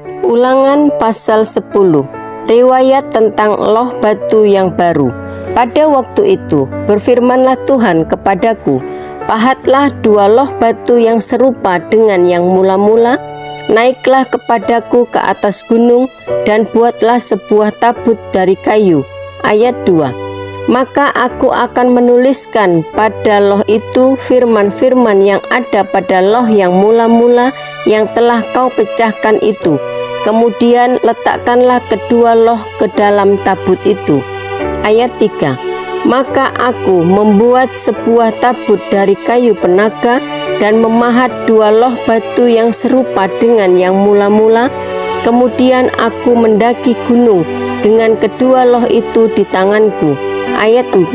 Ulangan pasal 10. Riwayat tentang loh batu yang baru. Pada waktu itu berfirmanlah Tuhan kepadaku, pahatlah 2 loh batu yang serupa dengan yang mula-mula, naiklah kepadaku ke atas gunung, dan buatlah sebuah tabut dari kayu. Ayat 2. Maka aku akan menuliskan pada loh itu firman-firman yang ada pada loh yang mula-mula yang telah kau pecahkan itu. Kemudian letakkanlah kedua loh ke dalam tabut itu. Ayat 3. Maka aku membuat sebuah tabut dari kayu penaga dan memahat 2 loh batu yang serupa dengan yang mula-mula. Kemudian aku mendaki gunung dengan kedua loh itu di tanganku. Ayat 4.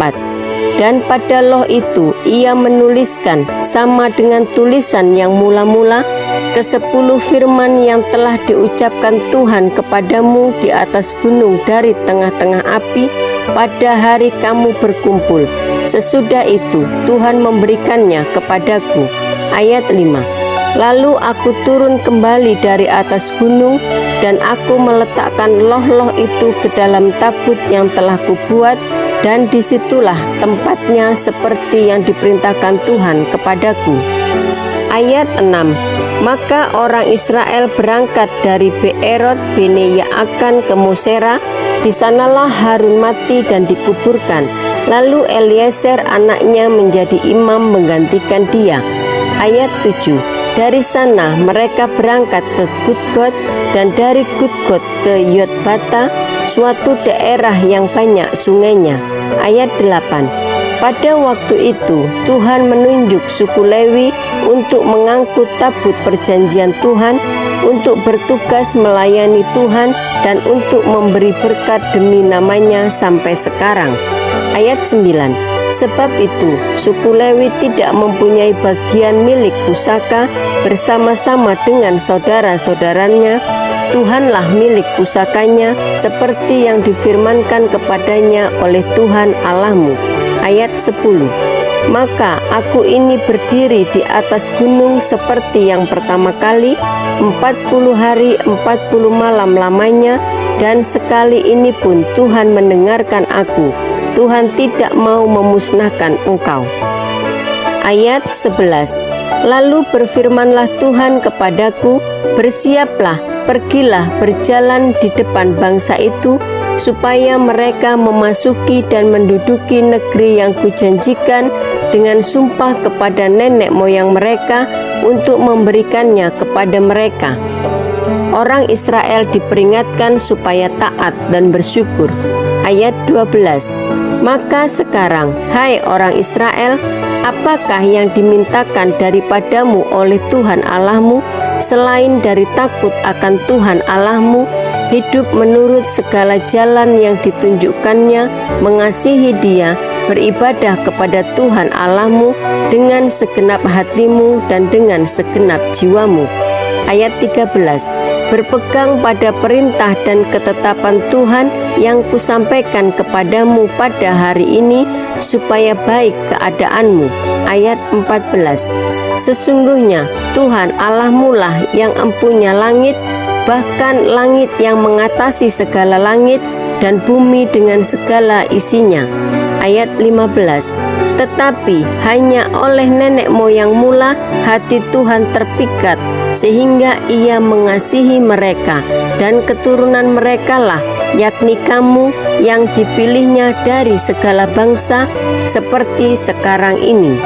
Dan pada loh itu ia menuliskan sama dengan tulisan yang mula-mula ke-10 firman yang telah diucapkan Tuhan kepadamu di atas gunung dari tengah-tengah api pada hari kamu berkumpul. Sesudah itu Tuhan memberikannya kepadaku. Ayat 5. Lalu aku turun kembali dari atas gunung, dan aku meletakkan loh-loh itu ke dalam tabut yang telah kubuat, dan disitulah tempatnya seperti yang diperintahkan Tuhan kepadaku. Ayat 6. Maka orang Israel berangkat dari Beerot Bene Yaakan ke Mosera. Di sanalah Harun mati dan dikuburkan. Lalu Eliezer anaknya menjadi imam menggantikan dia. Ayat 7. Dari sana mereka berangkat ke Gudgod, dan dari Gudgod ke Yotbata, suatu daerah yang banyak sungainya. Ayat 8. Pada waktu itu Tuhan menunjuk suku Lewi untuk mengangkut tabut perjanjian Tuhan, untuk bertugas melayani Tuhan, dan untuk memberi berkat demi namanya sampai sekarang. Ayat 9. Sebab itu suku Lewi tidak mempunyai bagian milik pusaka bersama-sama dengan saudara-saudaranya. Tuhanlah milik pusakanya seperti yang difirmankan kepadanya oleh Tuhan Allahmu. Ayat 10. Maka aku ini berdiri di atas gunung seperti yang pertama kali, 40 hari 40 malam lamanya, dan sekali ini pun Tuhan mendengarkan aku. Tuhan tidak mau memusnahkan engkau. Ayat 11. Lalu berfirmanlah Tuhan kepadaku, bersiaplah, pergilah berjalan di depan bangsa itu, supaya mereka memasuki dan menduduki negeri yang kujanjikan dengan sumpah kepada nenek moyang mereka untuk memberikannya kepada mereka. Orang Israel diperingatkan supaya taat dan bersyukur. Ayat 12. Maka sekarang, hai orang Israel, apakah yang dimintakan daripadamu oleh Tuhan Allahmu, selain dari takut akan Tuhan Allahmu, hidup menurut segala jalan yang ditunjukkannya, mengasihi Dia, beribadah kepada Tuhan Allahmu dengan segenap hatimu dan dengan segenap jiwamu. Ayat 13. Berpegang pada perintah dan ketetapan Tuhan yang kusampaikan kepadamu pada hari ini, supaya baik keadaanmu. Ayat 14. Sesungguhnya Tuhan Allahmu lah yang empunya langit, bahkan langit yang mengatasi segala langit, dan bumi dengan segala isinya. Ayat 15. Tetapi hanya oleh nenek moyang mula hati Tuhan terpikat, sehingga Ia mengasihi mereka, dan keturunan merekalah, yakni kamu yang dipilihnya dari segala bangsa, seperti sekarang ini.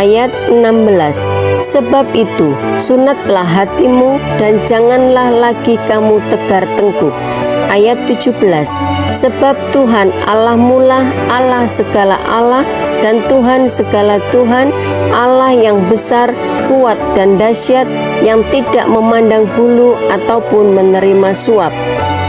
Ayat 16. Sebab itu sunatlah hatimu, dan janganlah lagi kamu tegar tengkuk. Ayat 17. Sebab Tuhan Allahmu lah Allah segala Allah, dan Tuhan segala Tuhan, Allah yang besar, kuat dan dahsyat, yang tidak memandang bulu ataupun menerima suap.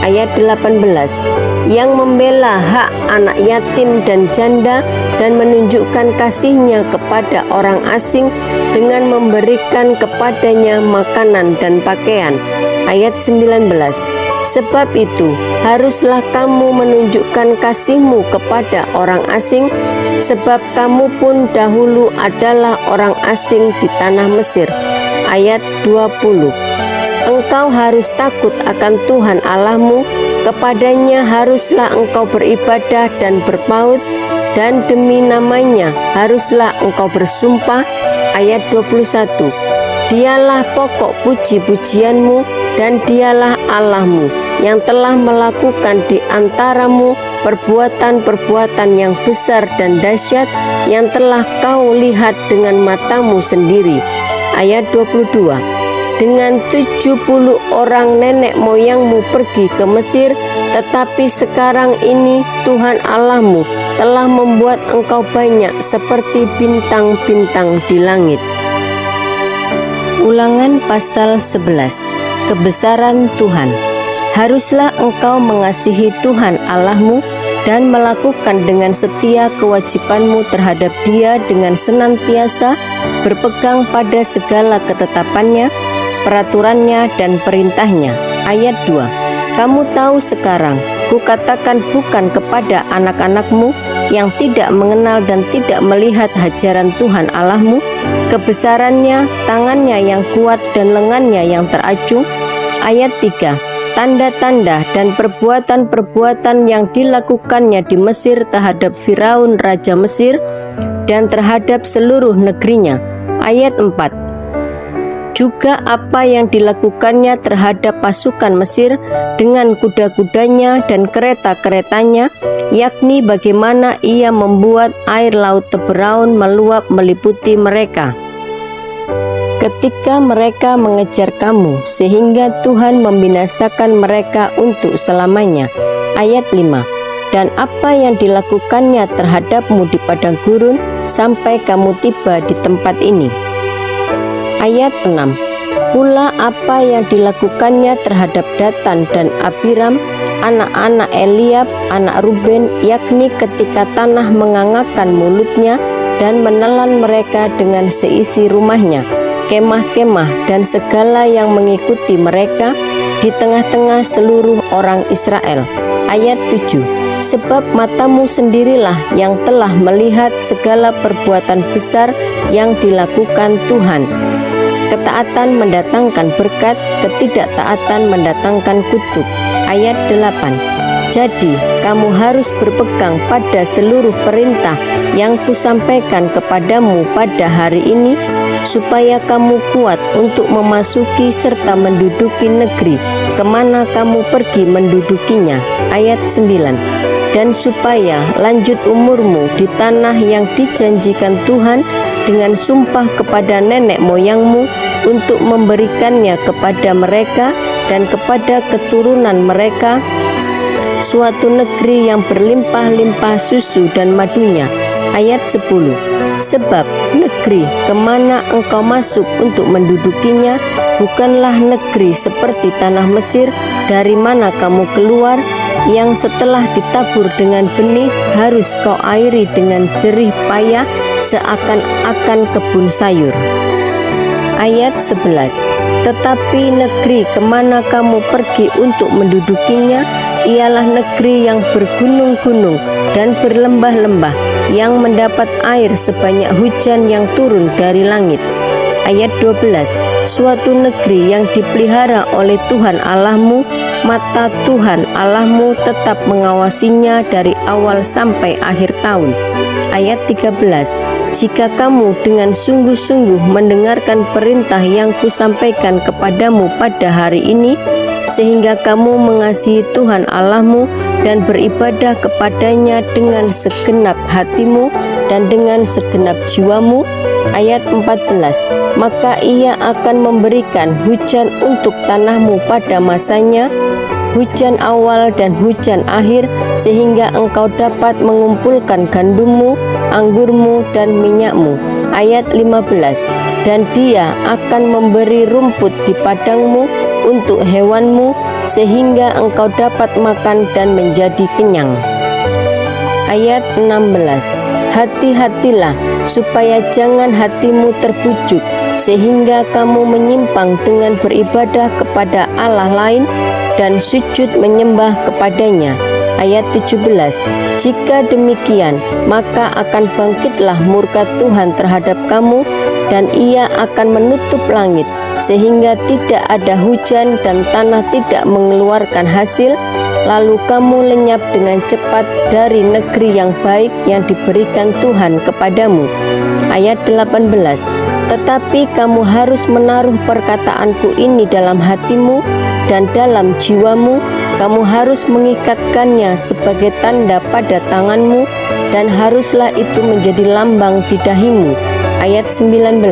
Ayat 18. Yang membela hak anak yatim dan janda, dan menunjukkan kasih-Nya kepada orang asing dengan memberikan kepadanya makanan dan pakaian. Ayat 19. Sebab itu haruslah kamu menunjukkan kasih-Mu kepada orang asing, sebab kamu pun dahulu adalah orang asing di tanah Mesir. Ayat 20. Engkau harus takut akan Tuhan Allahmu, kepadanya haruslah engkau beribadah dan berpaut, dan demi namanya haruslah engkau bersumpah. Ayat 21. Dialah pokok puji-pujianmu, dan dialah Allahmu yang telah melakukan di antaramu perbuatan-perbuatan yang besar dan dahsyat yang telah kau lihat dengan matamu sendiri. Ayat 22. Dengan 70 orang nenek moyangmu pergi ke Mesir, tetapi sekarang ini Tuhan Allahmu telah membuat engkau banyak seperti bintang-bintang di langit. Ulangan pasal 11. Kebesaran Tuhan. Haruslah engkau mengasihi Tuhan Allahmu dan melakukan dengan setia kewajibanmu terhadap Dia dengan senantiasa berpegang pada segala ketetapannya, peraturannya, dan perintahnya. Ayat 2. Kamu tahu sekarang, kukatakan bukan kepada anak-anakmu yang tidak mengenal dan tidak melihat hajaran Tuhan Allahmu, kebesarannya, tangannya yang kuat dan lengannya yang teracung. Ayat 3. Tanda-tanda dan perbuatan-perbuatan yang dilakukannya di Mesir terhadap Firaun Raja Mesir dan terhadap seluruh negerinya. Ayat 4. Juga apa yang dilakukannya terhadap pasukan Mesir dengan kuda-kudanya dan kereta-keretanya, yakni bagaimana ia membuat air laut Tebraun meluap meliputi mereka ketika mereka mengejar kamu, sehingga Tuhan membinasakan mereka untuk selamanya. Ayat 5. Dan apa yang dilakukannya terhadapmu di padang gurun sampai kamu tiba di tempat ini. Ayat 6. Pula apa yang dilakukannya terhadap Datan dan Abiram, anak-anak Eliab, anak Ruben, yakni ketika tanah mengangakkan mulutnya dan menelan mereka dengan seisi rumahnya, kemah-kemah dan segala yang mengikuti mereka di tengah-tengah seluruh orang Israel. Ayat 7. Sebab matamu sendirilah yang telah melihat segala perbuatan besar yang dilakukan Tuhan. Ketaatan mendatangkan berkat, ketidaktaatan mendatangkan kutuk. Ayat 8. Jadi kamu harus berpegang pada seluruh perintah yang kusampaikan kepadamu pada hari ini, supaya kamu kuat untuk memasuki serta menduduki negeri kemana kamu pergi mendudukinya. Ayat 9. Dan supaya lanjut umurmu di tanah yang dijanjikan Tuhan dengan sumpah kepada nenek moyangmu untuk memberikannya kepada mereka dan kepada keturunan mereka, suatu negeri yang berlimpah-limpah susu dan madunya. Ayat 10. Sebab negeri kemana engkau masuk untuk mendudukinya bukanlah negeri seperti tanah Mesir dari mana kamu keluar, yang setelah ditabur dengan benih harus kau airi dengan jerih payah seakan-akan kebun sayur. Ayat 11. Tetapi negeri kemana kamu pergi untuk mendudukinya ialah negeri yang bergunung-gunung dan berlembah-lembah, yang mendapat air sebanyak hujan yang turun dari langit. Ayat 12. Suatu negeri yang dipelihara oleh Tuhan Allahmu, mata Tuhan Allahmu tetap mengawasinya dari awal sampai akhir tahun. Ayat 13. Jika kamu dengan sungguh-sungguh mendengarkan perintah yang kusampaikan kepadamu pada hari ini, sehingga kamu mengasihi Tuhan Allahmu dan beribadah kepadanya dengan segenap hatimu dan dengan segenap jiwamu. Ayat 14. Maka ia akan memberikan hujan untuk tanahmu pada masanya, hujan awal dan hujan akhir, sehingga engkau dapat mengumpulkan gandummu, anggurmu, dan minyakmu. Ayat 15. Dan dia akan memberi rumput di padangmu untuk hewanmu, sehingga engkau dapat makan dan menjadi kenyang. Ayat 16. Hati-hatilah supaya jangan hatimu terbujuk, sehingga kamu menyimpang dengan beribadah kepada Allah lain dan sujud menyembah kepadanya. Ayat 17. Jika demikian, maka akan bangkitlah murka Tuhan terhadap kamu, dan ia akan menutup langit sehingga tidak ada hujan dan tanah tidak mengeluarkan hasil, lalu kamu lenyap dengan cepat dari negeri yang baik yang diberikan Tuhan kepadamu. Ayat 18. Tetapi kamu harus menaruh perkataanku ini dalam hatimu dan dalam jiwamu. Kamu harus mengikatkannya sebagai tanda pada tanganmu, dan haruslah itu menjadi lambang di dahimu. Ayat 19.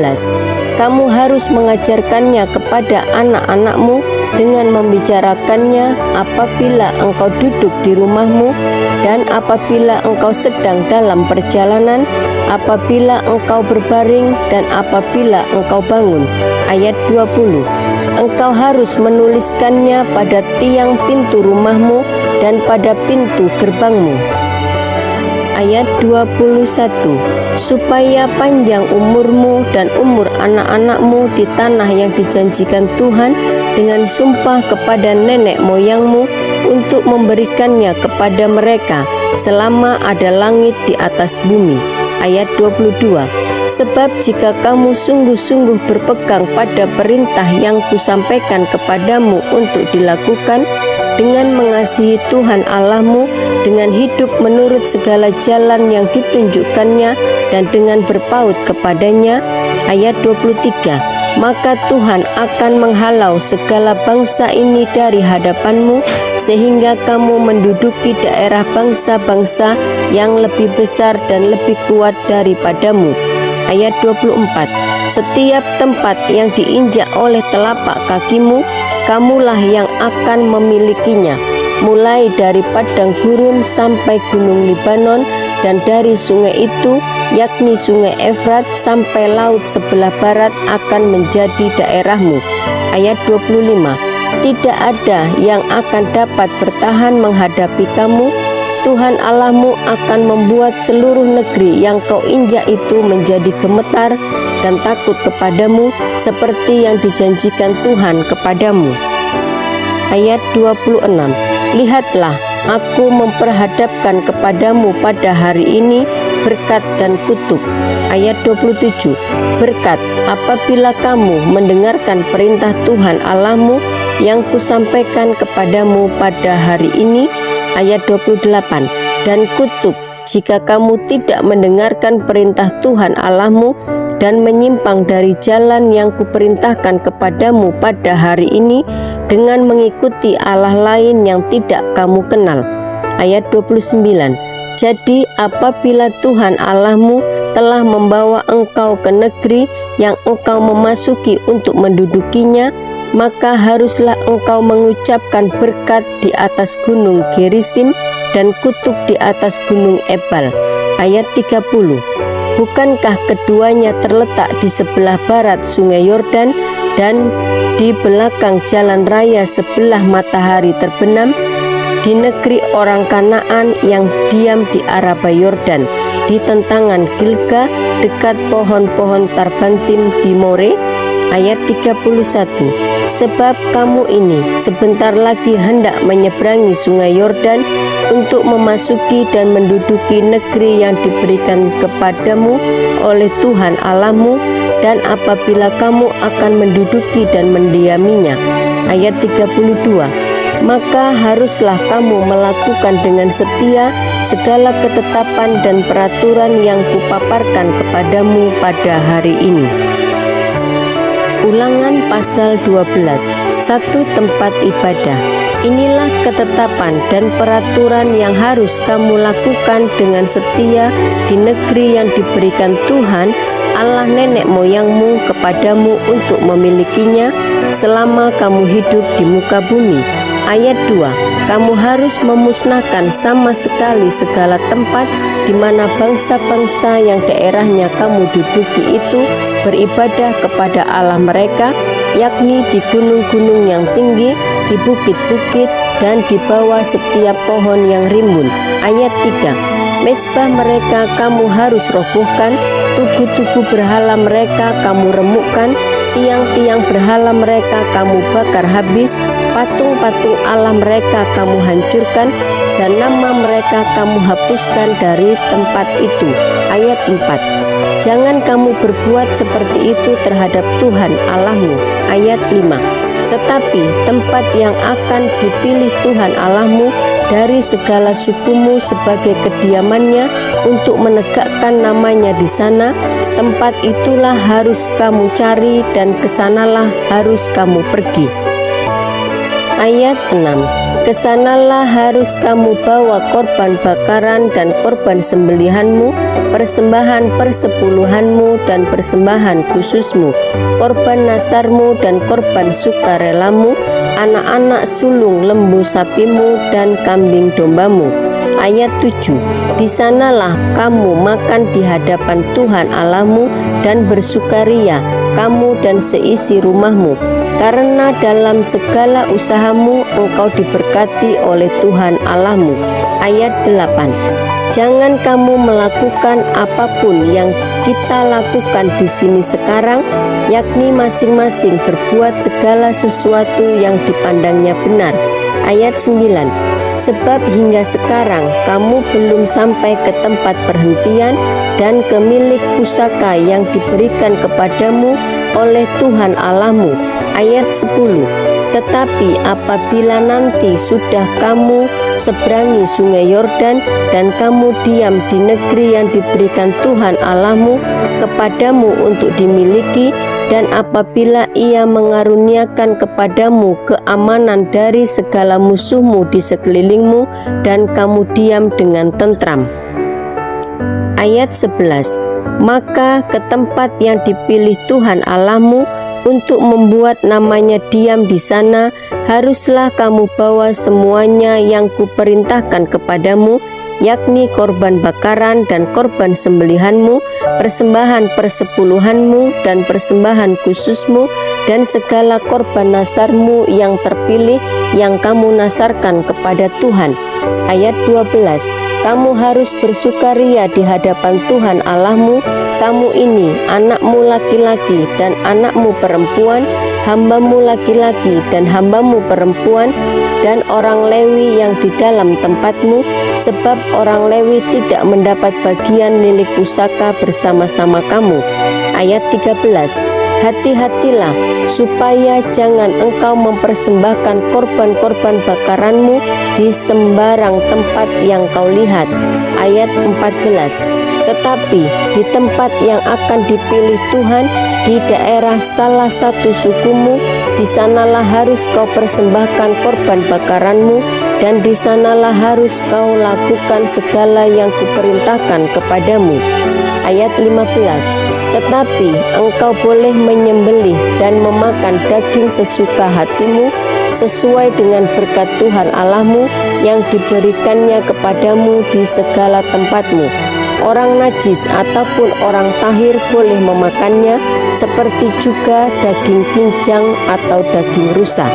Kamu harus mengajarkannya kepada anak-anakmu dengan membicarakannya apabila engkau duduk di rumahmu, dan apabila engkau sedang dalam perjalanan, apabila engkau berbaring, dan apabila engkau bangun. Ayat 20. Engkau harus menuliskannya pada tiang pintu rumahmu dan pada pintu gerbangmu. Ayat 21. Supaya panjang umurmu dan umur anak-anakmu di tanah yang dijanjikan Tuhan dengan sumpah kepada nenek moyangmu untuk memberikannya kepada mereka selama ada langit di atas bumi. Ayat 22. Sebab jika kamu sungguh-sungguh berpegang pada perintah yang kusampaikan kepadamu untuk dilakukan, dengan mengasihi Tuhan Allahmu, dengan hidup menurut segala jalan yang ditunjukkannya, dan dengan berpaut kepadanya. Ayat 23. Maka Tuhan akan menghalau segala bangsa ini dari hadapanmu, sehingga kamu menduduki daerah bangsa-bangsa yang lebih besar dan lebih kuat daripadamu. Ayat 24. Setiap tempat yang diinjak oleh telapak kakimu, kamulah yang akan memilikinya, mulai dari padang gurun sampai gunung Libanon, dan dari sungai itu, yakni sungai Efrat, sampai laut sebelah barat akan menjadi daerahmu. Ayat 25. Tidak ada yang akan dapat bertahan menghadapi kamu. Tuhan Allahmu akan membuat seluruh negeri yang kau injak itu menjadi gemetar dan takut kepadamu, seperti yang dijanjikan Tuhan kepadamu. Ayat 26. Lihatlah, aku memperhadapkan kepadamu pada hari ini berkat dan kutuk. Ayat 27. Berkat, apabila kamu mendengarkan perintah Tuhan Allahmu yang kusampaikan kepadamu pada hari ini. Ayat 28. Dan kutuk, jika kamu tidak mendengarkan perintah Tuhan Allahmu dan menyimpang dari jalan yang kuperintahkan kepadamu pada hari ini dengan mengikuti Allah lain yang tidak kamu kenal. Ayat 29. Jadi apabila Tuhan Allahmu telah membawa engkau ke negeri yang engkau memasuki untuk mendudukinya, maka haruslah engkau mengucapkan berkat di atas gunung Gerisim dan kutuk di atas gunung Ebal. Ayat 30. Bukankah keduanya terletak di sebelah barat sungai Yordan dan di belakang jalan raya sebelah matahari terbenam, di negeri orang Kanaan yang diam di Araba Yordan, di tentangan Gilga dekat pohon-pohon tarbantim di More? Ayat 31. Sebab kamu ini sebentar lagi hendak menyeberangi sungai Yordan untuk memasuki dan menduduki negeri yang diberikan kepadamu oleh Tuhan Allahmu, dan apabila kamu akan menduduki dan mendiaminya. Ayat 32. Maka haruslah kamu melakukan dengan setia segala ketetapan dan peraturan yang kupaparkan kepadamu pada hari ini. Ulangan pasal 12. Satu tempat ibadah. Inilah ketetapan dan peraturan yang harus kamu lakukan dengan setia di negeri yang diberikan Tuhan Allah nenek moyangmu kepadamu untuk memilikinya selama kamu hidup di muka bumi. Ayat 2. Kamu harus memusnahkan sama sekali segala tempat di mana bangsa-bangsa yang daerahnya kamu duduki itu beribadah kepada Allah mereka, yakni di gunung-gunung yang tinggi, di bukit-bukit, dan di bawah setiap pohon yang rimbun. Ayat 3. Mezbah mereka kamu harus robohkan, tugu-tugu berhala mereka kamu remukkan, tiang-tiang berhala mereka kamu bakar habis, patung-patung Allah mereka kamu hancurkan, dan nama mereka kamu hapuskan dari tempat itu. Ayat 4. Jangan kamu berbuat seperti itu terhadap Tuhan Allahmu. Ayat 5. Tetapi tempat yang akan dipilih Tuhan Allahmu dari segala sukumu sebagai kediamannya untuk menegakkan namanya di sana, tempat itulah harus kamu cari dan kesanalah harus kamu pergi. Ayat 6. Kesanalah harus kamu bawa korban bakaran dan korban sembelihanmu, persembahan persepuluhanmu dan persembahan khususmu, korban nasarmu dan korban sukarelamu, anak-anak sulung lembu sapimu dan kambing dombamu. Ayat 7. Di sanalah kamu makan di hadapan Tuhan Allahmu dan bersukaria, kamu dan seisi rumahmu, karena dalam segala usahamu engkau diberkati oleh Tuhan Allahmu. Ayat 8. Jangan kamu melakukan apapun yang kita lakukan di sini sekarang, yakni masing-masing berbuat segala sesuatu yang dipandangnya benar. Ayat 9. Sebab hingga sekarang kamu belum sampai ke tempat perhentian dan ke milik pusaka yang diberikan kepadamu oleh Tuhan Allahmu. Ayat 10. Tetapi apabila nanti sudah kamu seberangi sungai Yordan dan kamu diam di negeri yang diberikan Tuhan Allahmu kepadamu untuk dimiliki, dan apabila Ia mengaruniakan kepadamu keamanan dari segala musuhmu di sekelilingmu dan kamu diam dengan tentram. Ayat 11. Maka ke tempat yang dipilih Tuhan Allahmu untuk membuat namanya diam di sana, haruslah kamu bawa semuanya yang kuperintahkan kepadamu, yakni korban bakaran dan korban sembelihanmu, persembahan persepuluhanmu dan persembahan khususmu, dan segala korban nasarmu yang terpilih yang kamu nasarkan kepada Tuhan. Ayat 12. Kamu harus bersukaria di hadapan Tuhan Allahmu, kamu ini, anakmu laki-laki dan anakmu perempuan, hambamu laki-laki dan hambamu perempuan, dan orang Lewi yang di dalam tempatmu, sebab orang Lewi tidak mendapat bagian milik pusaka bersama-sama kamu. Ayat 13. Hati-hatilah supaya jangan engkau mempersembahkan korban-korban bakaranmu di sembarang tempat yang kau lihat. Ayat 14. Tetapi di tempat yang akan dipilih Tuhan, di daerah salah satu sukumu, di sanalah harus kau persembahkan korban bakaranmu, dan di sanalah harus kau lakukan segala yang kuperintahkan kepadamu. Ayat 15. Tetapi engkau boleh menyembelih dan memakan daging sesuka hatimu, sesuai dengan berkat Tuhan Allahmu yang diberikannya kepadamu di segala tempatmu. Orang najis ataupun orang tahir boleh memakannya, seperti juga daging kinjang atau daging rusa.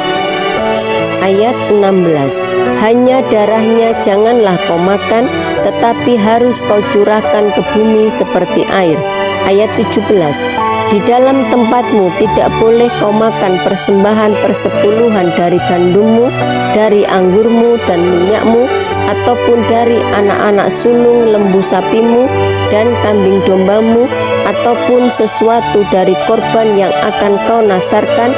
Ayat 16. Hanya darahnya janganlah kau makan, tetapi harus kau curahkan ke bumi seperti air. Ayat 17. Di dalam tempatmu tidak boleh kau makan persembahan persepuluhan dari gandummu, dari anggurmu dan minyakmu, ataupun dari anak-anak sulung lembu sapimu dan kambing dombamu, ataupun sesuatu dari korban yang akan kau nasarkan,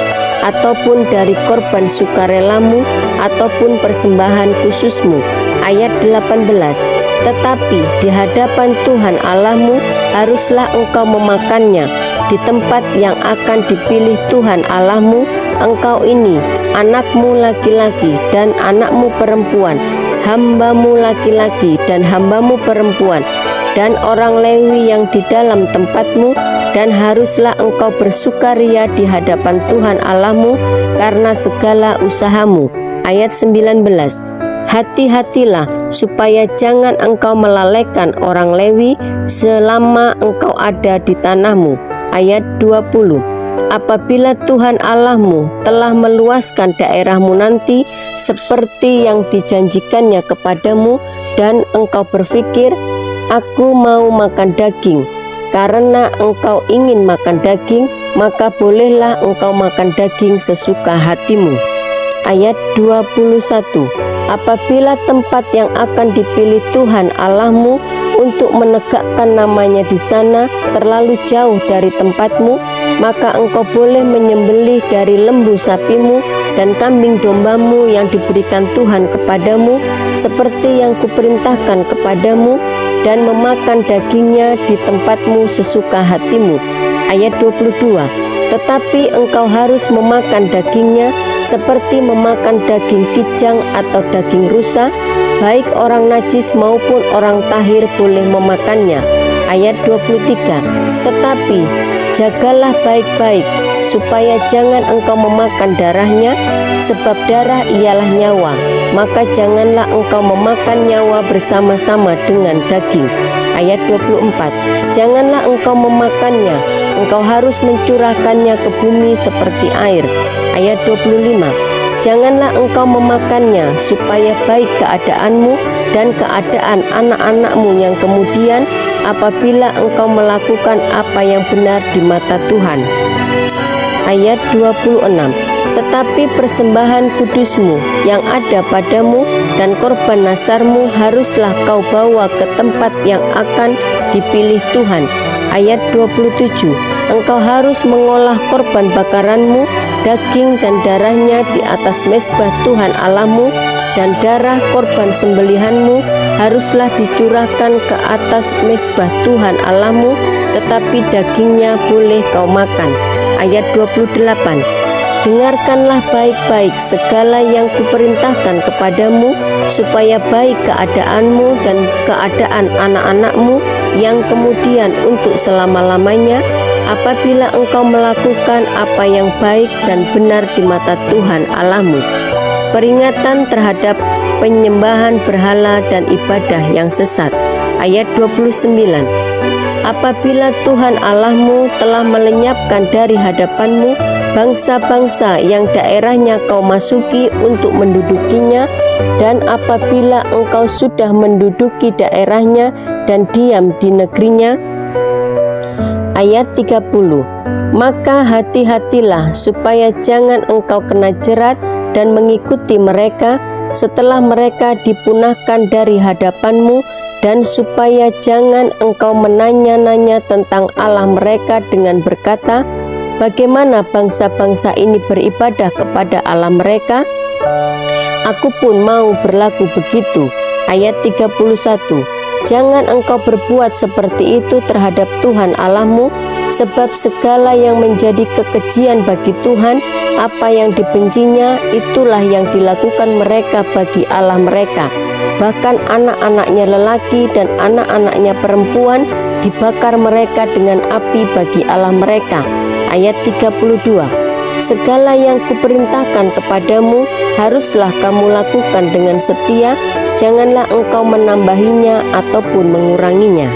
ataupun dari korban sukarelamu, ataupun persembahan khususmu. Ayat 18. Tetapi di hadapan Tuhan Allahmu haruslah engkau memakannya di tempat yang akan dipilih Tuhan Allahmu, engkau ini, anakmu laki-laki dan anakmu perempuan, hambamu laki-laki dan hambamu perempuan, dan orang Lewi yang di dalam tempatmu, dan haruslah engkau bersukaria di hadapan Tuhan Allahmu karena segala usahamu. Ayat 19. Hati-hatilah supaya jangan engkau melalaikan orang Lewi selama engkau ada di tanahmu. Ayat 20. Apabila Tuhan Allahmu telah meluaskan daerahmu nanti seperti yang dijanjikannya kepadamu, dan engkau berpikir, aku mau makan daging, karena engkau ingin makan daging, maka bolehlah engkau makan daging sesuka hatimu. Ayat 21. Apabila tempat yang akan dipilih Tuhan Allahmu untuk menegakkan namanya di sana terlalu jauh dari tempatmu, maka engkau boleh menyembelih dari lembu sapimu dan kambing dombamu yang diberikan Tuhan kepadamu, seperti yang kuperintahkan kepadamu, dan memakan dagingnya di tempatmu sesuka hatimu. Ayat 22. Tetapi engkau harus memakan dagingnya seperti memakan daging kijang atau daging rusa, baik orang najis maupun orang tahir boleh memakannya. Ayat 23. Tetapi jagalah baik-baik supaya jangan engkau memakan darahnya, sebab darah ialah nyawa, maka janganlah engkau memakan nyawa bersama-sama dengan daging. Ayat 24. Janganlah engkau memakannya, engkau harus mencurahkannya ke bumi seperti air. Ayat 25. Janganlah engkau memakannya supaya baik keadaanmu dan keadaan anak-anakmu yang kemudian, apabila engkau melakukan apa yang benar di mata Tuhan. Ayat 26. Tetapi persembahan kudusmu yang ada padamu dan korban nasarmu haruslah kau bawa ke tempat yang akan dipilih Tuhan. Ayat 27. Engkau harus mengolah korban bakaranmu, daging dan darahnya di atas mezbah Tuhan Allahmu, dan darah korban sembelihanmu haruslah dicurahkan ke atas mezbah Tuhan Allahmu, tetapi dagingnya boleh kau makan. Ayat 28. Dengarkanlah baik-baik segala yang kuperintahkan kepadamu, supaya baik keadaanmu dan keadaan anak-anakmu yang kemudian untuk selama-lamanya, apabila engkau melakukan apa yang baik dan benar di mata Tuhan Allahmu. Peringatan terhadap penyembahan berhala dan ibadah yang sesat. Ayat 29. Apabila Tuhan Allahmu telah melenyapkan dari hadapanmu bangsa-bangsa yang daerahnya kau masuki untuk mendudukinya, dan apabila engkau sudah menduduki daerahnya dan diam di negerinya. Ayat 30. Maka hati-hatilah supaya jangan engkau kena jerat dan mengikuti mereka setelah mereka dipunahkan dari hadapanmu, dan supaya jangan engkau menanya-nanya tentang Allah mereka dengan berkata, bagaimana bangsa-bangsa ini beribadah kepada Allah mereka? Aku pun mau berlaku begitu. Ayat 31. Jangan engkau berbuat seperti itu terhadap Tuhan Allahmu, sebab segala yang menjadi kekejian bagi Tuhan, apa yang dibencinya, itulah yang dilakukan mereka bagi Allah mereka. Bahkan anak-anaknya lelaki dan anak-anaknya perempuan dibakar mereka dengan api bagi Allah mereka. Ayat 32. Segala yang kuperintahkan kepadamu haruslah kamu lakukan dengan setia, janganlah engkau menambahinya ataupun menguranginya.